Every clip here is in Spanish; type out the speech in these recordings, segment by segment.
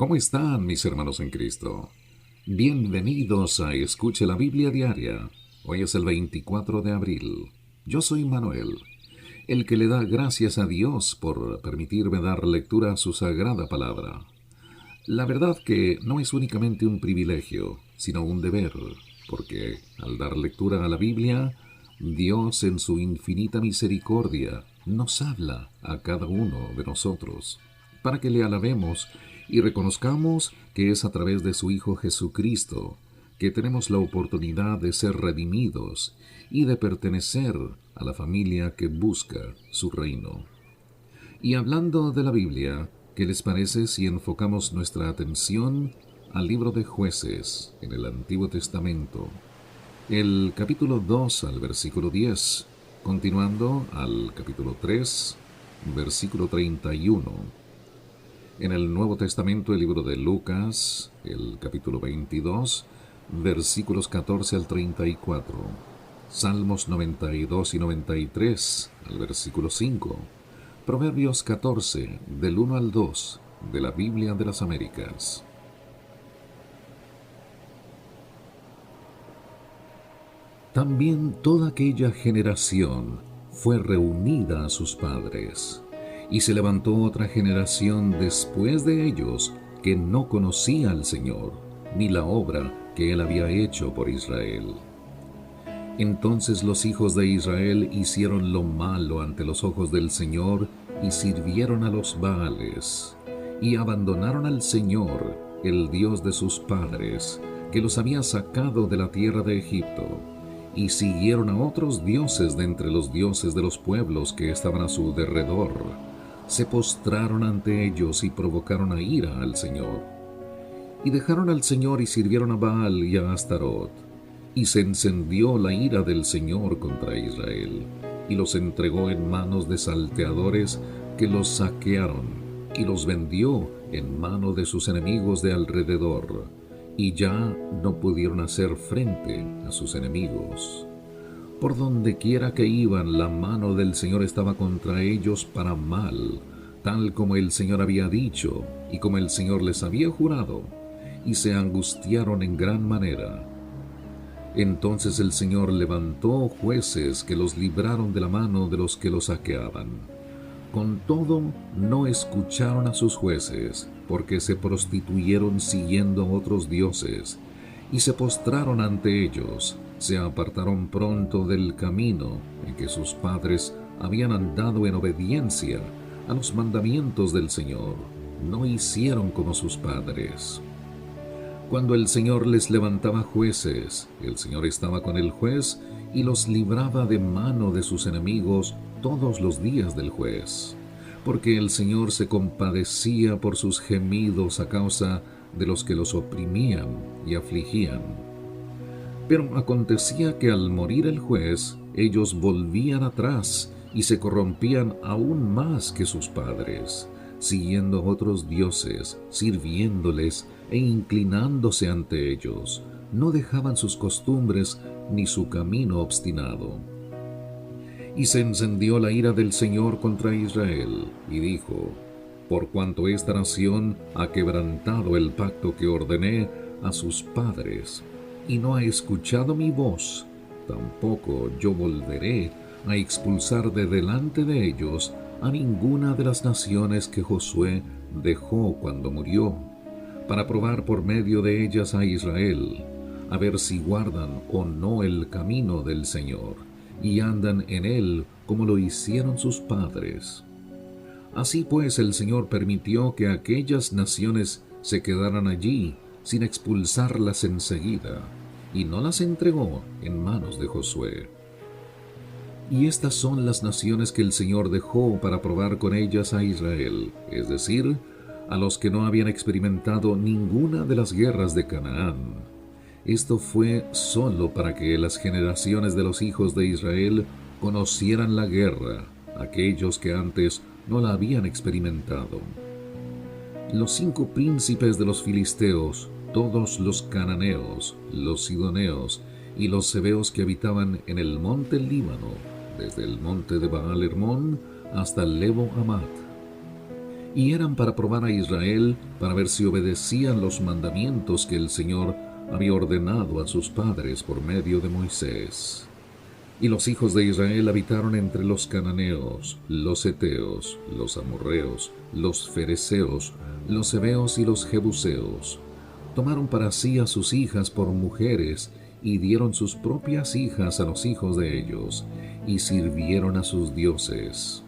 ¿Cómo están mis hermanos en Cristo? Bienvenidos a Escuche la Biblia Diaria. Hoy es el 24 de abril. Yo soy Manuel, el que le da gracias a Dios por permitirme dar lectura a su sagrada palabra. La verdad que no es únicamente un privilegio, sino un deber, porque al dar lectura a la Biblia, Dios en su infinita misericordia nos habla a cada uno de nosotros, para que le alabemos y reconozcamos que es a través de su Hijo Jesucristo que tenemos la oportunidad de ser redimidos y de pertenecer a la familia que busca su reino. Y hablando de la Biblia, ¿qué les parece si enfocamos nuestra atención al libro de Jueces en el Antiguo Testamento? El capítulo 2 al versículo 10, continuando al capítulo 3, versículo 31. En el Nuevo Testamento, el libro de Lucas, el capítulo 22, versículos 14 al 34. Salmos 92 y 93, al versículo 5. Proverbios 14, del 1 al 2, de la Biblia de las Américas. También toda aquella generación fue reunida a sus padres, y se levantó otra generación después de ellos que no conocía al Señor, ni la obra que él había hecho por Israel. Entonces los hijos de Israel hicieron lo malo ante los ojos del Señor y sirvieron a los Baales, y abandonaron al Señor, el Dios de sus padres, que los había sacado de la tierra de Egipto, y siguieron a otros dioses de entre los dioses de los pueblos que estaban a su derredor. Se postraron ante ellos y provocaron a ira al Señor. Y dejaron al Señor y sirvieron a Baal y a Astarot. Y se encendió la ira del Señor contra Israel, y los entregó en manos de salteadores que los saquearon, y los vendió en mano de sus enemigos de alrededor, y ya no pudieron hacer frente a sus enemigos. Por donde quiera que iban, la mano del Señor estaba contra ellos para mal, tal como el Señor había dicho, y como el Señor les había jurado, y se angustiaron en gran manera. Entonces el Señor levantó jueces que los libraron de la mano de los que los saqueaban. Con todo, no escucharon a sus jueces, porque se prostituyeron siguiendo a otros dioses, y se postraron ante ellos, se apartaron pronto del camino en que sus padres habían andado en obediencia a los mandamientos del Señor, no hicieron como sus padres. Cuando el Señor les levantaba jueces, el Señor estaba con el juez y los libraba de mano de sus enemigos todos los días del juez, porque el Señor se compadecía por sus gemidos a causa de los que los oprimían y afligían. Pero acontecía que al morir el juez, ellos volvían atrás y se corrompían aún más que sus padres, siguiendo a otros dioses, sirviéndoles e inclinándose ante ellos. No dejaban sus costumbres ni su camino obstinado. Y se encendió la ira del Señor contra Israel, y dijo: por cuanto esta nación ha quebrantado el pacto que ordené a sus padres, y no ha escuchado mi voz, tampoco yo volveré a expulsar de delante de ellos a ninguna de las naciones que Josué dejó cuando murió, para probar por medio de ellas a Israel, a ver si guardan o no el camino del Señor, y andan en él como lo hicieron sus padres. Así pues el Señor permitió que aquellas naciones se quedaran allí sin expulsarlas enseguida, y no las entregó en manos de Josué. Y estas son las naciones que el Señor dejó para probar con ellas a Israel, es decir, a los que no habían experimentado ninguna de las guerras de Canaán. Esto fue solo para que las generaciones de los hijos de Israel conocieran la guerra, aquellos que antes no la habían experimentado. Los 5 príncipes de los filisteos, todos los cananeos, los sidoneos y los heveos que habitaban en el monte Líbano, desde el monte de Baal Hermón hasta el Lebo Amat, y eran para probar a Israel, para ver si obedecían los mandamientos que el Señor había ordenado a sus padres por medio de Moisés. Y los hijos de Israel habitaron entre los cananeos, los heteos, los amorreos, los fereceos, los heveos y los jebuseos. Tomaron para sí a sus hijas por mujeres, y dieron sus propias hijas a los hijos de ellos, y sirvieron a sus dioses.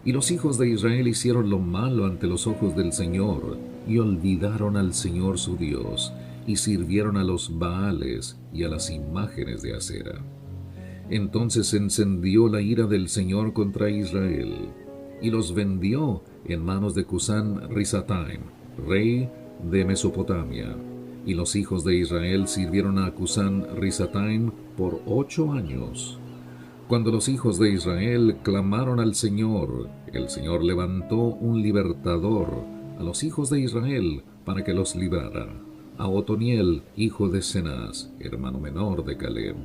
Y los hijos de Israel hicieron lo malo ante los ojos del Señor, y olvidaron al Señor su Dios, y sirvieron a los Baales y a las imágenes de acera. Entonces se encendió la ira del Señor contra Israel, y los vendió en manos de Cusán Risataim, rey de Mesopotamia. Y los hijos de Israel sirvieron a Cusán Risataim por 8 años. Cuando los hijos de Israel clamaron al Señor, el Señor levantó un libertador a los hijos de Israel para que los librara, a Otoniel, hijo de Cenaz, hermano menor de Caleb.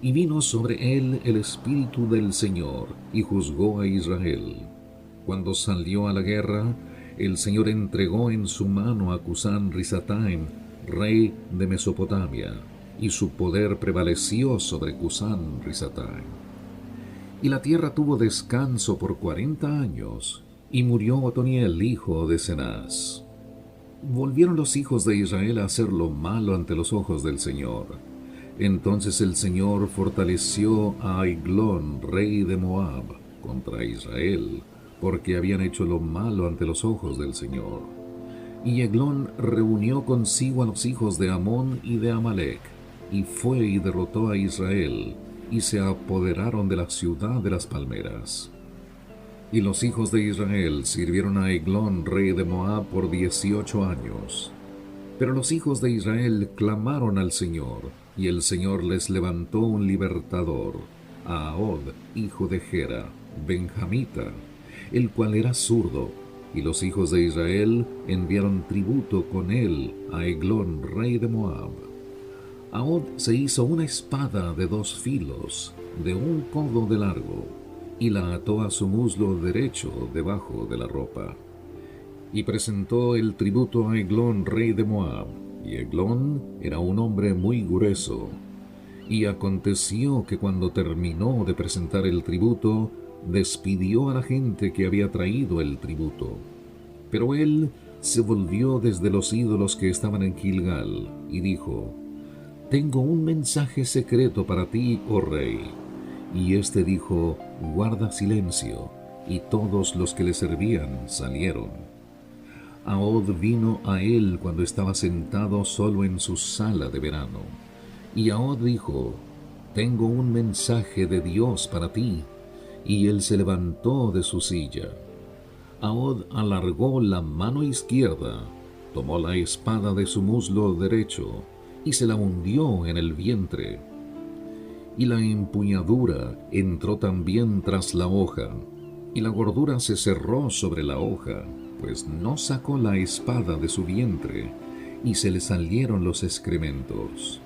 Y vino sobre él el Espíritu del Señor, y juzgó a Israel. Cuando salió a la guerra, el Señor entregó en su mano a Cusán Risataim, rey de Mesopotamia, y su poder prevaleció sobre Cusán Risataim. Y la tierra tuvo descanso por 40 años, y murió Otoniel, hijo de Cenaz. Volvieron los hijos de Israel a hacer lo malo ante los ojos del Señor. Entonces el Señor fortaleció a Eglón, rey de Moab, contra Israel, porque habían hecho lo malo ante los ojos del Señor. Y Eglón reunió consigo a los hijos de Amón y de Amalec, y fue y derrotó a Israel, y se apoderaron de la ciudad de las palmeras. Y los hijos de Israel sirvieron a Eglón, rey de Moab, por 18 años. Pero los hijos de Israel clamaron al Señor, y el Señor les levantó un libertador, a Ahod, hijo de Gera, benjamita, el cual era zurdo, y los hijos de Israel enviaron tributo con él a Eglón, rey de Moab. Ahod se hizo una espada de 2 filos, de 1 codo de largo, y la ató a su muslo derecho debajo de la ropa. Y presentó el tributo a Eglón, rey de Moab, y Eglón era un hombre muy grueso. Y aconteció que cuando terminó de presentar el tributo, despidió a la gente que había traído el tributo. Pero él se volvió desde los ídolos que estaban en Gilgal, y dijo: Tengo un mensaje secreto para ti, oh rey. Y éste dijo: Guarda silencio. Y todos los que le servían salieron. Ahod vino a él cuando estaba sentado solo en su sala de verano. Y Ahod dijo: Tengo un mensaje de Dios para ti. Y él se levantó de su silla. Ahod alargó la mano izquierda, tomó la espada de su muslo derecho, y se la hundió en el vientre. Y la empuñadura entró también tras la hoja, y la gordura se cerró sobre la hoja, pues no sacó la espada de su vientre, y se le salieron los excrementos.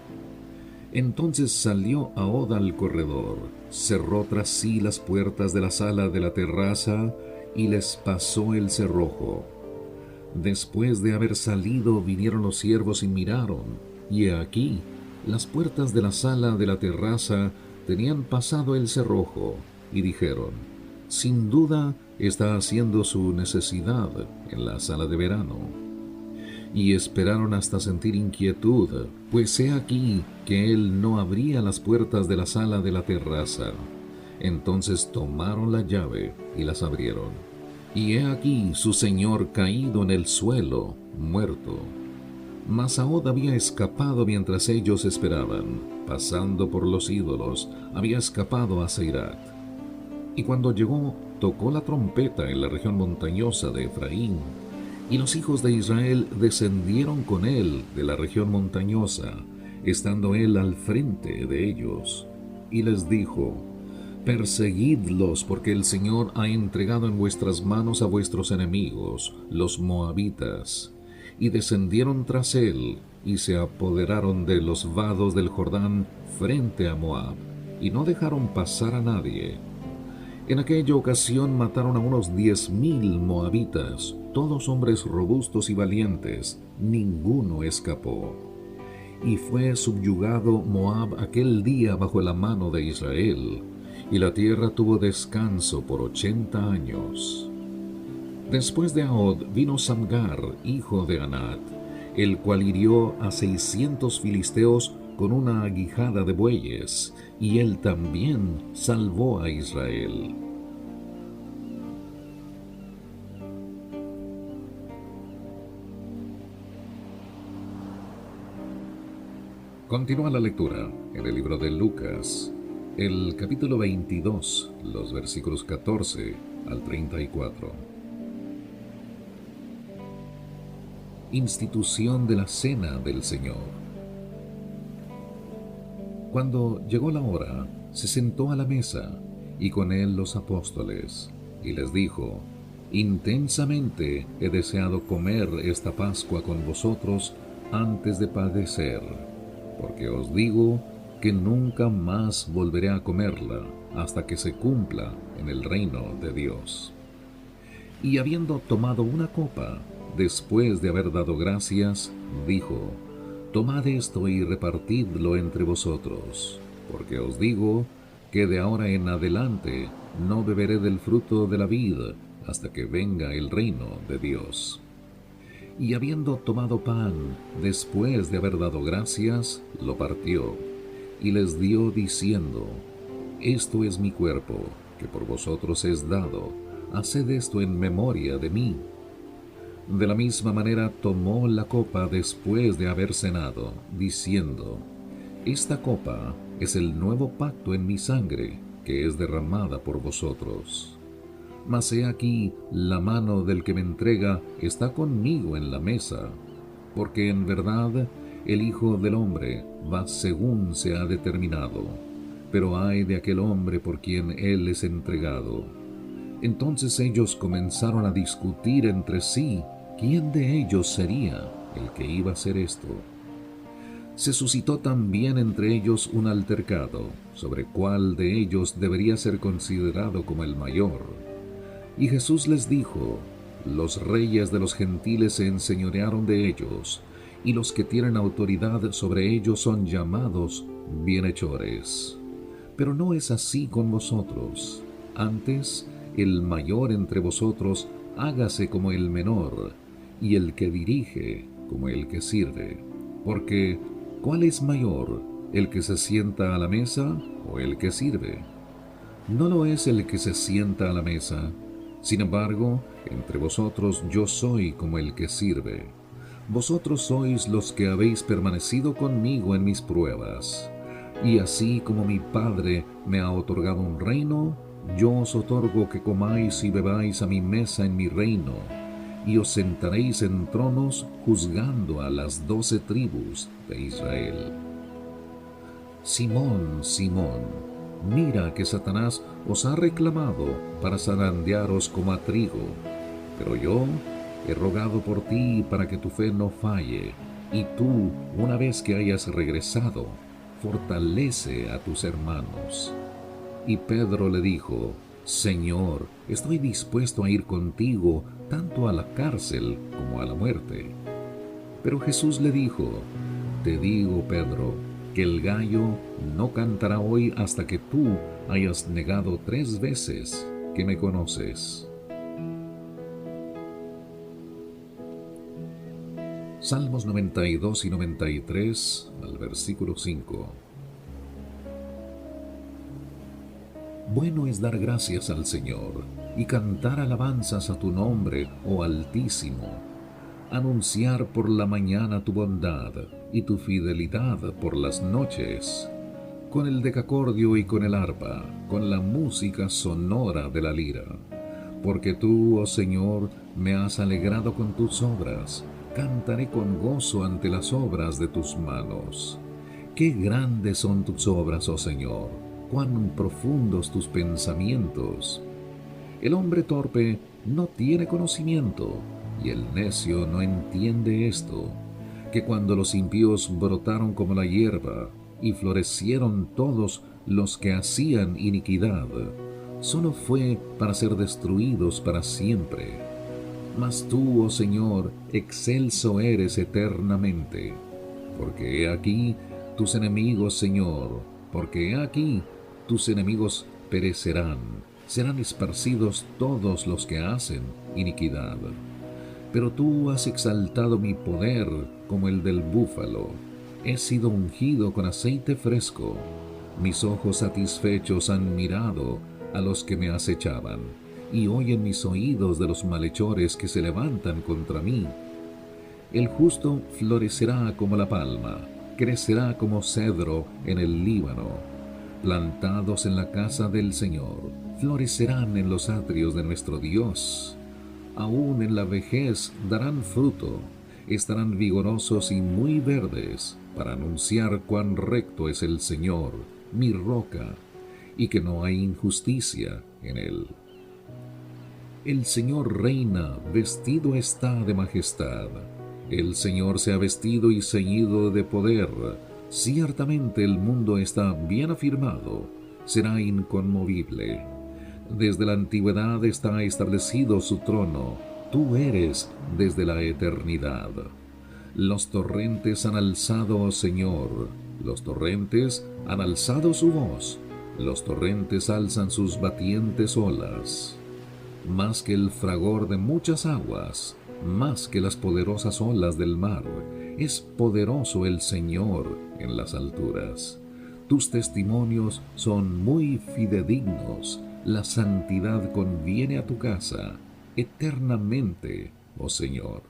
Entonces salió Ahod al corredor, cerró tras sí las puertas de la sala de la terraza, y les pasó el cerrojo. Después de haber salido, vinieron los siervos y miraron, y he aquí, las puertas de la sala de la terraza tenían pasado el cerrojo, y dijeron: Sin duda está haciendo su necesidad en la sala de verano. Y esperaron hasta sentir inquietud, pues he aquí que él no abría las puertas de la sala de la terraza. Entonces tomaron la llave y las abrieron. Y he aquí su señor caído en el suelo, muerto. Mas Ahod había escapado mientras ellos esperaban, pasando por los ídolos, había escapado a Seirat. Y cuando llegó, tocó la trompeta en la región montañosa de Efraín, y los hijos de Israel descendieron con él de la región montañosa, estando él al frente de ellos. Y les dijo: Perseguidlos, porque el Señor ha entregado en vuestras manos a vuestros enemigos, los moabitas. Y descendieron tras él, y se apoderaron de los vados del Jordán frente a Moab, y no dejaron pasar a nadie. En aquella ocasión mataron a unos 10,000 moabitas, todos hombres robustos y valientes, ninguno escapó. Y fue subyugado Moab aquel día bajo la mano de Israel, y la tierra tuvo descanso por 80 años. Después de Ahod vino Samgar, hijo de Anat, el cual hirió a 600 filisteos con una aguijada de bueyes, y él también salvó a Israel. Continúa la lectura en el libro de Lucas, el capítulo 22, los versículos 14 al 34. Institución de la Cena del Señor. Cuando llegó la hora, se sentó a la mesa, y con él los apóstoles, y les dijo: Intensamente he deseado comer esta Pascua con vosotros antes de padecer, porque os digo que nunca más volveré a comerla hasta que se cumpla en el reino de Dios. Y habiendo tomado una copa, después de haber dado gracias, dijo: Tomad esto y repartidlo entre vosotros, porque os digo que de ahora en adelante no beberé del fruto de la vid hasta que venga el reino de Dios. Y habiendo tomado pan, después de haber dado gracias, lo partió, y les dio diciendo: Esto es mi cuerpo, que por vosotros es dado, haced esto en memoria de mí. De la misma manera tomó la copa después de haber cenado, diciendo: Esta copa es el nuevo pacto en mi sangre, que es derramada por vosotros. Mas he aquí, la mano del que me entrega está conmigo en la mesa, porque en verdad el Hijo del Hombre va según se ha determinado, pero ay de aquel hombre por quien él es entregado. Entonces ellos comenzaron a discutir entre sí quién de ellos sería el que iba a hacer esto. Se suscitó también entre ellos un altercado sobre cuál de ellos debería ser considerado como el mayor. Y Jesús les dijo: Los reyes de los gentiles se enseñorearon de ellos, y los que tienen autoridad sobre ellos son llamados bienhechores. Pero no es así con vosotros. Antes, el mayor entre vosotros hágase como el menor, y el que dirige como el que sirve. Porque, ¿cuál es mayor, el que se sienta a la mesa o el que sirve? No lo es el que se sienta a la mesa. Sin embargo, entre vosotros yo soy como el que sirve. Vosotros sois los que habéis permanecido conmigo en mis pruebas. Y así como mi Padre me ha otorgado un reino, yo os otorgo que comáis y bebáis a mi mesa en mi reino, y os sentaréis en tronos juzgando a las 12 tribus de Israel. Simón, Simón, mira que Satanás os ha reclamado para zarandearos como a trigo, pero yo he rogado por ti para que tu fe no falle, y tú, una vez que hayas regresado, fortalece a tus hermanos. Y Pedro le dijo: Señor, estoy dispuesto a ir contigo tanto a la cárcel como a la muerte. Pero Jesús le dijo: Te digo, Pedro, que el gallo no cantará hoy hasta que tú hayas negado 3 veces que me conoces. Salmos 92 y 93 al versículo 5. Bueno es dar gracias al Señor y cantar alabanzas a tu nombre, oh Altísimo. Anunciar por la mañana tu bondad y tu fidelidad por las noches, con el decacordio y con el arpa, con la música sonora de la lira. Porque tú, oh Señor, me has alegrado con tus obras, cantaré con gozo ante las obras de tus manos. Qué grandes son tus obras, oh Señor, cuán profundos tus pensamientos. El hombre torpe no tiene conocimiento, y el necio no entiende esto, que cuando los impíos brotaron como la hierba, y florecieron todos los que hacían iniquidad, solo fue para ser destruidos para siempre. Mas tú, oh Señor, excelso eres eternamente. Porque he aquí tus enemigos, Señor, porque he aquí tus enemigos perecerán, serán esparcidos todos los que hacen iniquidad. Pero tú has exaltado mi poder como el del búfalo. He sido ungido con aceite fresco. Mis ojos satisfechos han mirado a los que me acechaban, y oyen mis oídos de los malhechores que se levantan contra mí. El justo florecerá como la palma, crecerá como cedro en el Líbano. Plantados en la casa del Señor, florecerán en los atrios de nuestro Dios. Aún en la vejez darán fruto, estarán vigorosos y muy verdes, para anunciar cuán recto es el Señor, mi roca, y que no hay injusticia en él. El Señor reina, vestido está de majestad. El Señor se ha vestido y ceñido de poder. Ciertamente el mundo está bien afirmado, será inconmovible. Desde la antigüedad está establecido su trono, tú eres desde la eternidad. Los torrentes han alzado, oh Señor, los torrentes han alzado su voz, los torrentes alzan sus batientes olas. Más que el fragor de muchas aguas, más que las poderosas olas del mar, es poderoso el Señor en las alturas. Tus testimonios son muy fidedignos, la santidad conviene a tu casa eternamente, oh Señor.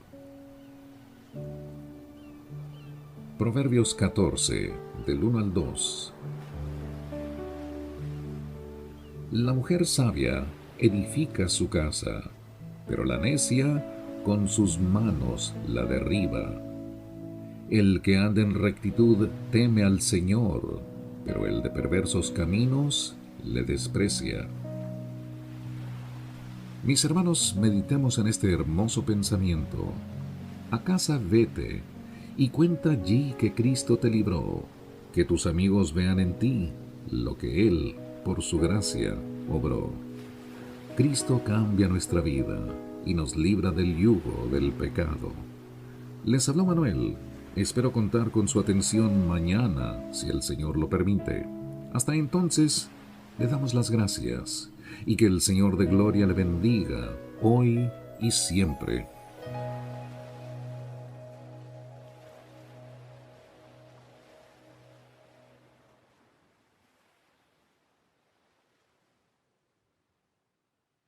Proverbios 14, del 1 al 2. La mujer sabia edifica su casa, pero la necia con sus manos la derriba. El que anda en rectitud teme al Señor, pero el de perversos caminos le desprecia. Mis hermanos, meditemos en este hermoso pensamiento. A casa vete y cuenta allí que Cristo te libró, que tus amigos vean en ti lo que Él, por su gracia, obró. Cristo cambia nuestra vida y nos libra del yugo del pecado. Les habló Manuel. Espero contar con su atención mañana, si el Señor lo permite. Hasta entonces, le damos las gracias y que el Señor de gloria le bendiga hoy y siempre.